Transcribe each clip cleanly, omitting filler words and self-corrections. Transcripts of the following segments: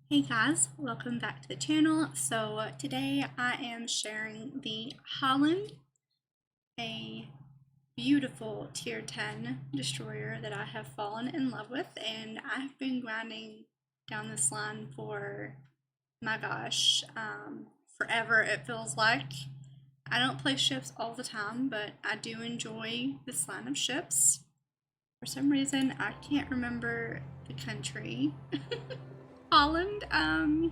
Hey guys, welcome back to the channel. So today I am sharing the Holland, a beautiful tier 10 destroyer that I have fallen in love with, and I've been grinding down this line for, my gosh, forever it feels like. I don't play ships all the time, but I do enjoy this line of ships. For some reason, I can't remember the country. Holland, I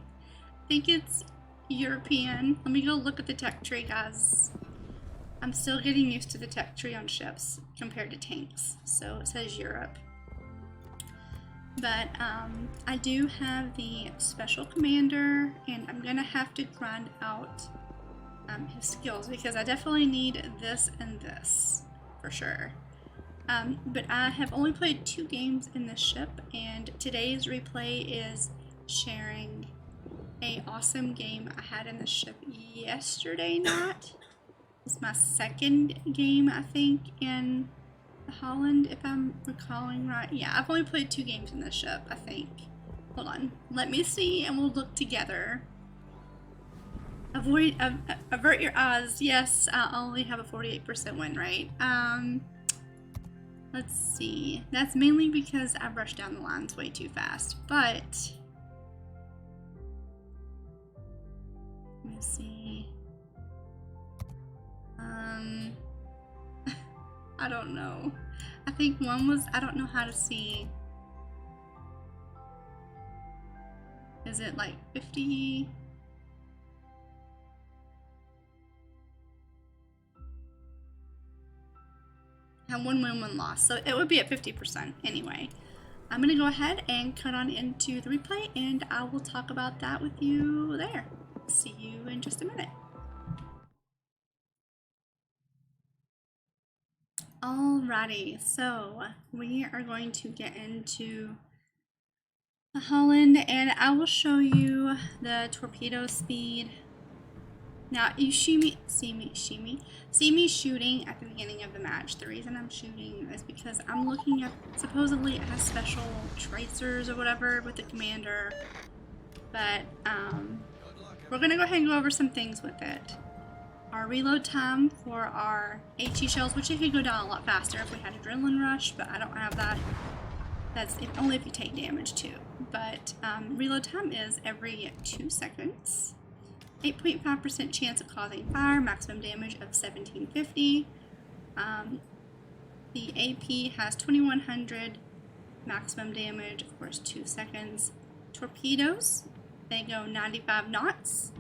think it's European. Let me go look at the tech tree, guys. I'm still getting used to the tech tree on ships compared to tanks, so it says Europe. But I do have the special commander, and I'm gonna have to grind out his skills because I definitely need this and this for sure. But I have only played 2 games in this ship, and today's replay is sharing a awesome game I had in the ship yesterday night. It's my second game, I think, in the Holland, if I'm recalling right. Yeah, I've only played 2 games in this ship, I think. Hold on, let me see and we'll look together. Avert your eyes. Yes, I only have a 48% win rate. Let's see. That's mainly because I rushed down the lines way too fast, but let me see. I don't know. I think one was, I don't know how to see. Is it like 50? And 1 win, 1 loss. So it would be at 50% anyway. I'm gonna go ahead and cut on into the replay and I will talk about that with you there. See you in just a minute. Alrighty, so we are going to get into the Holland and I will show you the torpedo speed. Now you see me shooting at the beginning of the match. The reason I'm shooting is because I'm looking at, supposedly it has special tracers or whatever with the commander, but we're gonna go ahead and go over some things with it. Our reload time for our HE shells, which it could go down a lot faster if we had adrenaline rush, but I don't have that. That's only if you take damage too. But reload time is every 2 seconds. 8.5% chance of causing fire, maximum damage of 1750. The AP has 2100 maximum damage, of course 2 seconds. Torpedoes, they go 95 knots.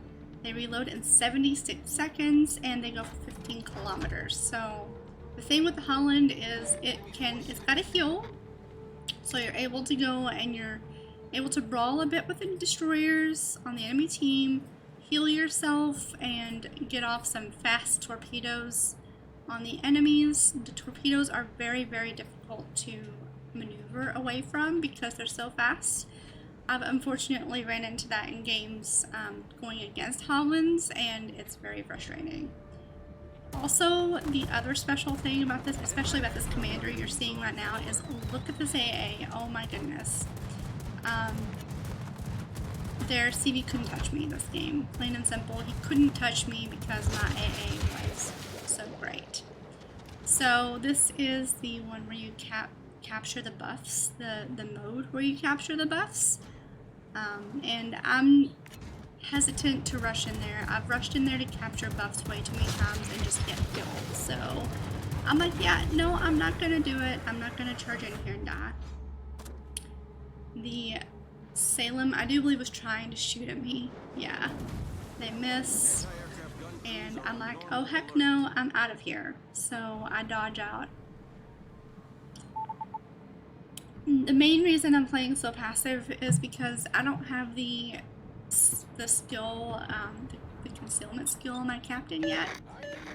They reload in 76 seconds and they go for 15 kilometers. So the thing with the Holland is it's got a heal. So you're able to go and you're able to brawl a bit with the destroyers on the enemy team, heal yourself and get off some fast torpedoes on the enemies. The torpedoes are very, very difficult to maneuver away from because they're so fast. I've unfortunately ran into that in games going against Hollands, and it's very frustrating. Also, the other special thing about this, especially about this commander you're seeing right now, is look at this AA. Oh my goodness. Their CV couldn't touch me this game. Plain and simple, he couldn't touch me because my AA was so great. So this is the one where you capture the buffs, the mode where you capture the buffs. And I'm hesitant to rush in there. I've rushed in there to capture buffs way too many times and just get killed. So I'm like, yeah, no, I'm not gonna do it. I'm not gonna charge in here and die. The Salem, I do believe, was trying to shoot at me. Yeah, they miss. And I'm like, oh heck no, I'm out of here. So I dodge out. The main reason I'm playing so passive is because I don't have the skill, the concealment skill on my captain yet,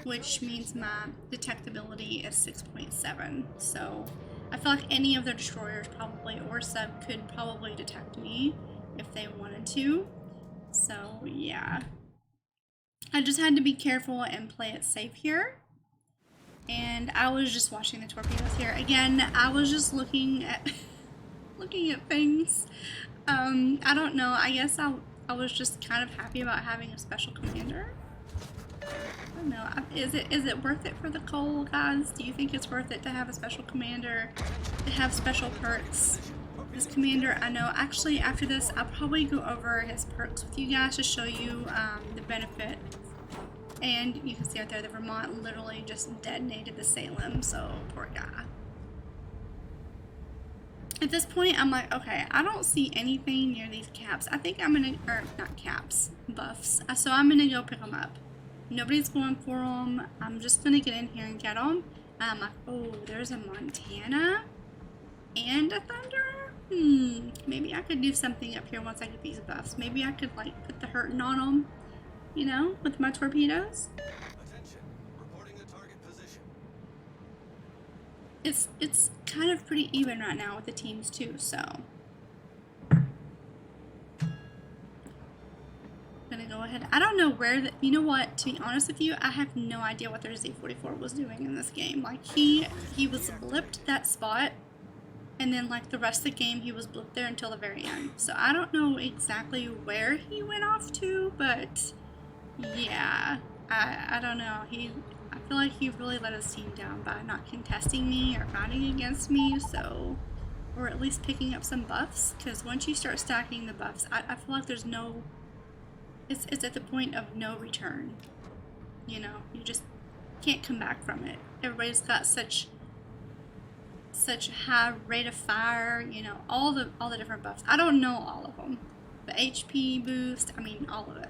which means my detectability is 6.7. So I feel like any of the destroyers probably, or sub, could probably detect me if they wanted to. So yeah, I just had to be careful and play it safe here. And I was just watching the torpedoes here. Again, I was just looking at things. I don't know. I guess I was just kind of happy about having a special commander. I don't know. Is it worth it for the coal, guys? Do you think it's worth it to have a special commander, to have special perks? This commander, I know. Actually, after this, I'll probably go over his perks with you guys to show you the benefit. And you can see right there, the Vermont literally just detonated the Salem, so poor guy. At this point, I'm like, okay, I don't see anything near these caps. I think I'm gonna, or not caps, buffs. So I'm gonna go pick them up. Nobody's going for them. I'm just gonna get in here and get them. I'm like, oh, there's a Montana and a Thunder. Maybe I could do something up here once I get these buffs. Maybe I could like put the hurting on them, you know, with my torpedoes. Attention, reporting a target position. It's kind of pretty even right now with the teams too, so gonna go ahead. I don't know where the, you know what, to be honest with you, I have no idea what their Z44 was doing in this game. Like he was blipped that spot, and then like the rest of the game he was blipped there until the very end. So I don't know exactly where he went off to, but yeah, I don't know. I feel like he really let his team down by not contesting me or fighting against me, so, or at least picking up some buffs, because once you start stacking the buffs, I feel like there's no, it's at the point of no return, you know, you just can't come back from it. Everybody's got such high rate of fire, you know, all the different buffs. I don't know all of them. The HP boost, I mean, all of it.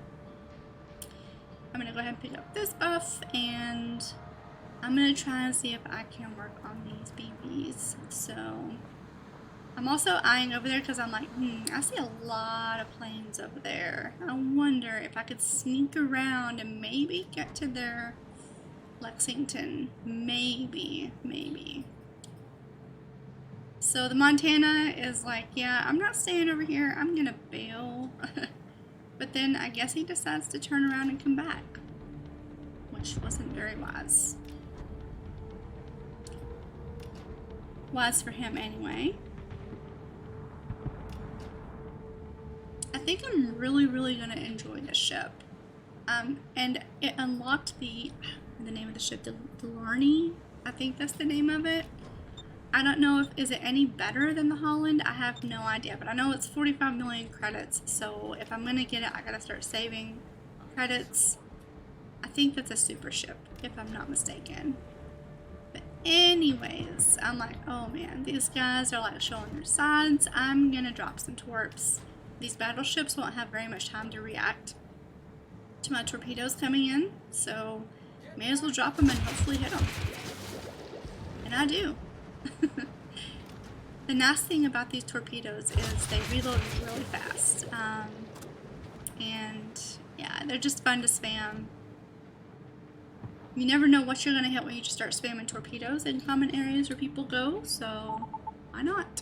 I'm gonna go ahead and pick up this buff, and I'm gonna try and see if I can work on these BBs. So I'm also eyeing over there because I'm like, I see a lot of planes over there. I wonder if I could sneak around and maybe get to their Lexington. Maybe. So the Montana is like, yeah, I'm not staying over here. I'm gonna bail. But then I guess he decides to turn around and come back, which wasn't very wise. Wise for him anyway. I think I'm really gonna enjoy this ship. And it unlocked the name of the ship, the Larney. I think that's the name of it. I don't know if, is it any better than the Holland? I have no idea, but I know it's 45 million credits, so if I'm gonna get it, I gotta start saving credits. I think that's a super ship, if I'm not mistaken. But anyways, I'm like, oh man, these guys are like showing their sides. I'm gonna drop some torps. These battleships won't have very much time to react to my torpedoes coming in, so may as well drop them and hopefully hit them. And I do. The nice thing about these torpedoes is they reload really fast, and yeah, they're just fun to spam. You never know what you're going to hit when you just start spamming torpedoes in common areas where people go, so why not?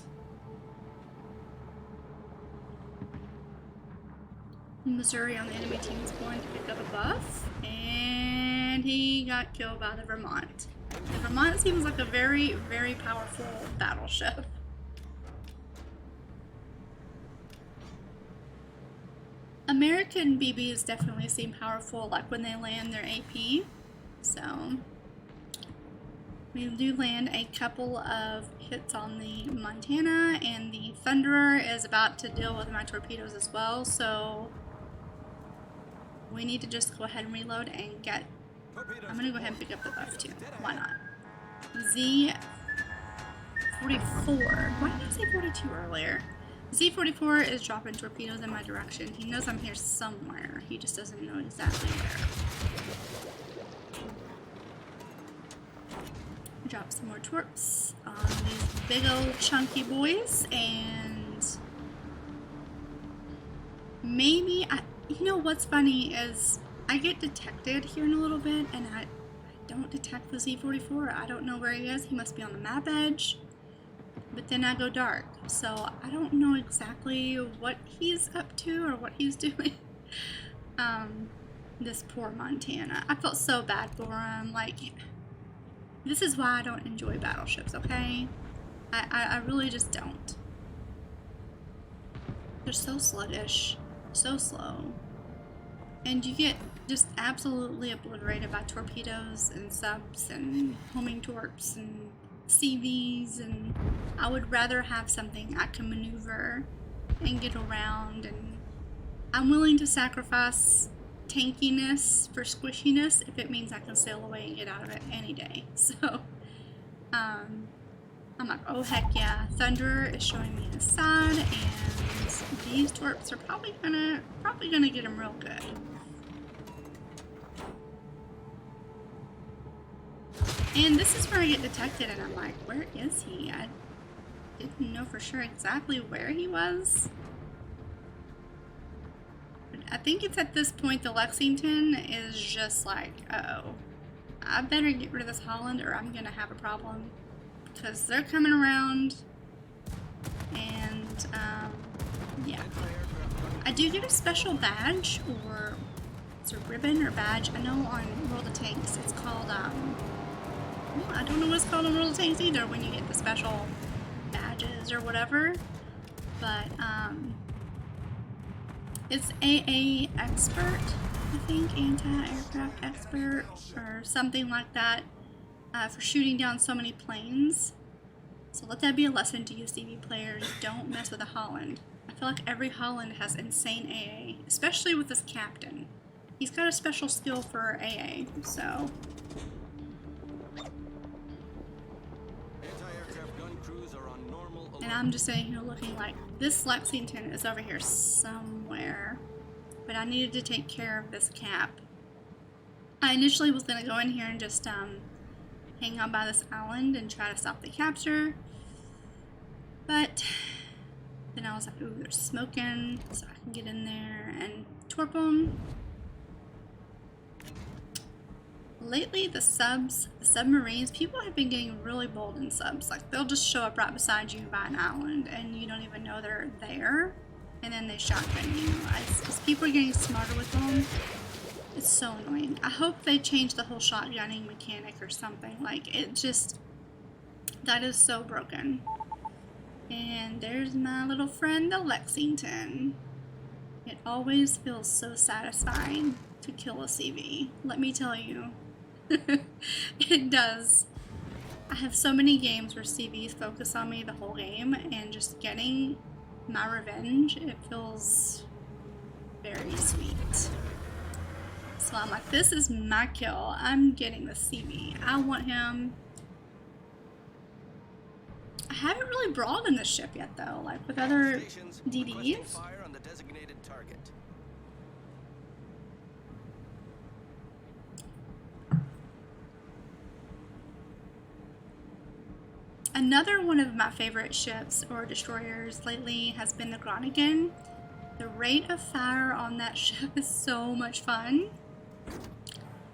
Missouri on the enemy team is going to pick up a buff, and he got killed by the Vermont. The Vermont seems like a very powerful battleship. American BBs definitely seem powerful, like when they land their AP. So we do land a couple of hits on the Montana, and the Thunderer is about to deal with my torpedoes as well. So we need to just go ahead and reload and get. I'm gonna go ahead and pick up the buff too. Why not? Z44. Why did I say 42 earlier? Z44 is dropping torpedoes in my direction. He knows I'm here somewhere. He just doesn't know exactly where. Drop some more torps on these big old chunky boys, and maybe you know what's funny is I get detected here in a little bit, and I don't detect the Z44. I don't know where he is. He must be on the map edge. But then I go dark, so I don't know exactly what he's up to or what he's doing. This poor Montana. I felt so bad for him. Like, this is why I don't enjoy battleships, okay? I really just don't. They're so sluggish. So slow. And you get just absolutely obliterated by torpedoes and subs and homing torps and CVs, and I would rather have something I can maneuver and get around, and I'm willing to sacrifice tankiness for squishiness if it means I can sail away and get out of it any day. So I'm like, oh heck yeah, Thunderer is showing me his side, and these torps are probably gonna get him real good. And this is where I get detected, and I'm like, where is he? I didn't know for sure exactly where he was. But I think it's at this point the Lexington is just like, uh-oh, I better get rid of this Holland or I'm gonna have a problem. Because they're coming around, and yeah. I do get a special badge, or it's a ribbon or badge. I know on World of Tanks it's called, I don't know what it's called on World of Tanks either when you get the special badges or whatever, but it's AA expert, I think, anti-aircraft expert or something like that, for shooting down so many planes. So let that be a lesson to you CV players, don't mess with a Holland. I feel like every Holland has insane AA, especially with this captain. He's got a special skill for AA, so... And I'm just sitting here looking like, this Lexington is over here somewhere. But I needed to take care of this cap. I initially was going to go in here and just hang out by this island and try to stop the capture. But then I was like, ooh, they're smoking, so I can get in there and torp them. Lately, the submarines, people have been getting really bold in subs. Like, they'll just show up right beside you by an island, and you don't even know they're there, and then they shotgun you. As people are getting smarter with them, it's so annoying. I hope they change the whole shotgunning mechanic or something. Like, it just, that is so broken. And there's my little friend, the Lexington. It always feels so satisfying to kill a CV, let me tell you. It does. I have so many games where CVs focus on me the whole game, and just getting my revenge, it feels very sweet. So I'm like, this is my kill. I'm getting the CV. I want him. I haven't really brawled in this ship yet, though, like with other DDs. Fire on the designated target. Another one of my favorite ships or destroyers lately has been the Groningen. The rate of fire on that ship is so much fun.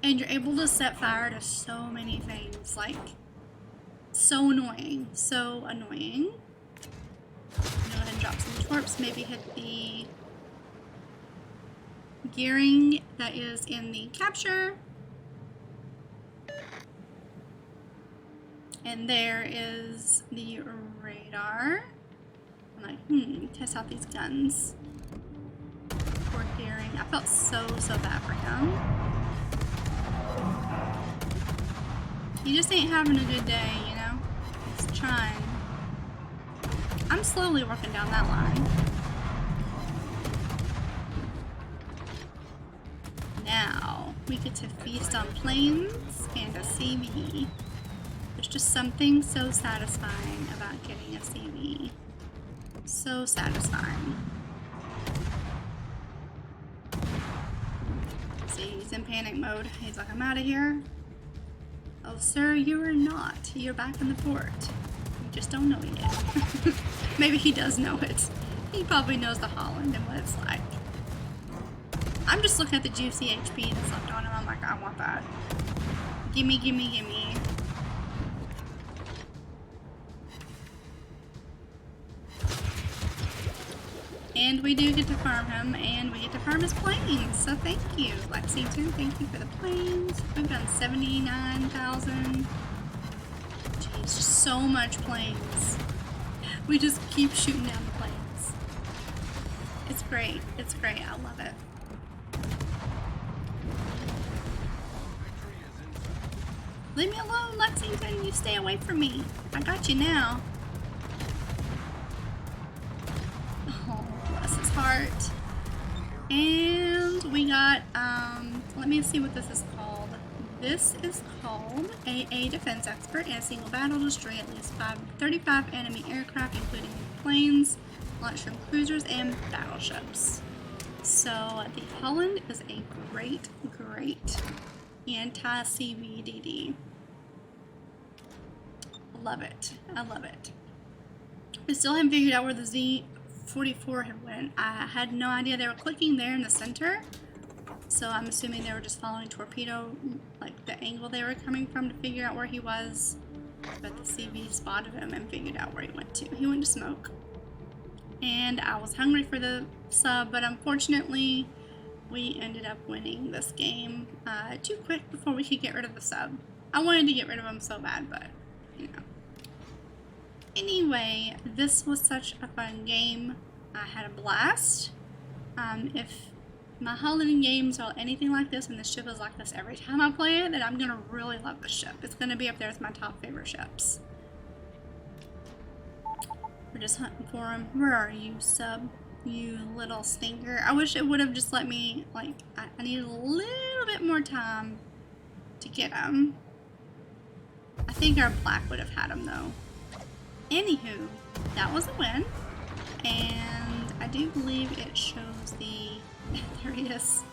And you're able to set fire to so many things, like, so annoying, so annoying. Go ahead and drop some torps, maybe hit the gearing that is in the capture. And there is the radar. I'm like, test out these guns. Poor gearing. I felt so bad for him. He just ain't having a good day, you know? He's trying. I'm slowly working down that line. Now, we get to feast on planes and a CV. There's just something so satisfying about getting a CV. So satisfying. See, he's in panic mode. He's like, I'm out of here. Oh, sir, you are not. You're back in the port. You just don't know it yet. Maybe he does know it. He probably knows the Holland and what it's like. I'm just looking at the juicy HP that's left on him. I'm like, I want that. Gimme, gimme, gimme. And we do get to farm him, and we get to farm his planes. So thank you, Lexington. Thank you for the planes. We've done 79,000. Jeez, just so much planes. We just keep shooting down the planes. It's great. It's great. I love it. Victory is in sight. Leave me alone, Lexington. You stay away from me. I got you now. Oh, bless his heart. And we got, let me see what this is called. This is called AA Defense Expert. In a single battle, destroy at least 35 enemy aircraft, including planes, launched from cruisers, and battleships. So the Holland is a great, great anti-CVDD. Love it. I love it. I still haven't figured out where the Z-44 had went. I had no idea they were clicking there in the center. So I'm assuming they were just following torpedo, like the angle they were coming from to figure out where he was. But the CV spotted him and figured out where he went to. He went to smoke. And I was hungry for the sub, but unfortunately we ended up winning this game too quick before we could get rid of the sub. I wanted to get rid of him so bad, but you know. Anyway, this was such a fun game. I had a blast. If my Holland games are anything like this and the ship is like this every time I play it, then I'm gonna really love the ship. It's gonna be up there with my top favorite ships. We're just hunting for him. Where are you, sub? You little stinker. I wish it would have just let me, like, I need a little bit more time to get him. I think our black would have had him, though. Anywho, that was a win. And I do believe it shows the, there he is,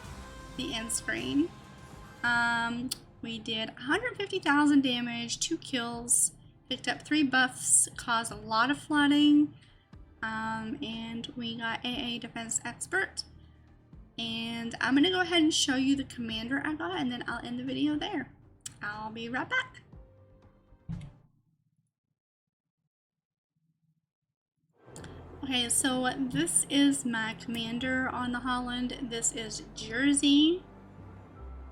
the end screen. We did 150,000 damage, 2 kills, picked up 3 buffs, caused a lot of flooding, and we got AA Defense Expert. And I'm going to go ahead and show you the commander I got, and then I'll end the video there. I'll be right back. Okay, so this is my commander on the Holland. This is Jerzy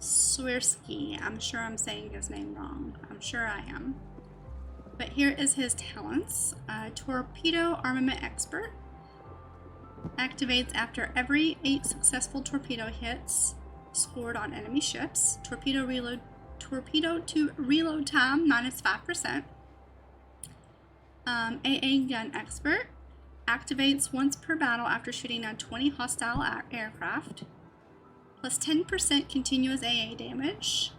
Swirsky. I'm sure I'm saying his name wrong. I'm sure I am. But here is his talents. Torpedo Armament Expert. Activates after every 8 successful torpedo hits scored on enemy ships. Torpedo to reload time -5%. AA Gun Expert. Activates once per battle after shooting on 20 hostile aircraft. Plus 10% continuous AA damage.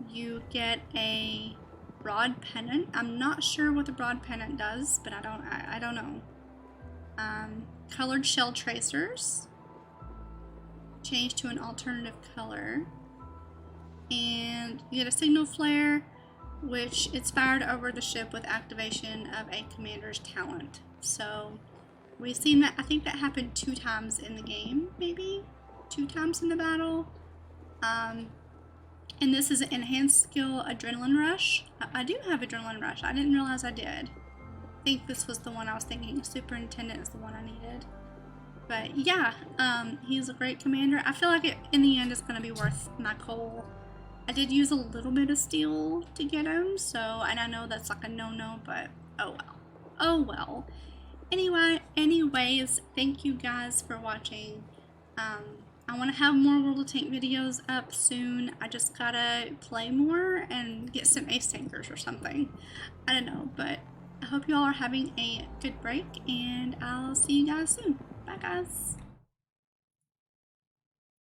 You get a broad pennant. I'm not sure what the broad pennant does, but I don't know. Colored shell tracers. Change to an alternative color. And you get a signal flare, which it's fired over the ship with activation of a commander's talent. So we've seen that. I think that happened 2 times in the game, maybe 2 times in the battle. And this is an enhanced skill Adrenaline Rush. I do have Adrenaline Rush. I didn't realize I did. I think this was the one I was thinking. Superintendent is the one I needed. But yeah, he's a great commander. I feel like in the end it's going to be worth my coal. I did use a little bit of steel to get him, so, and I know that's like a no-no, but oh well. Oh well. Anyways, thank you guys for watching. I want to have more World of Tank videos up soon. I just gotta play more and get some ace tankers or something. I don't know, but I hope you all are having a good break, and I'll see you guys soon. Bye, guys.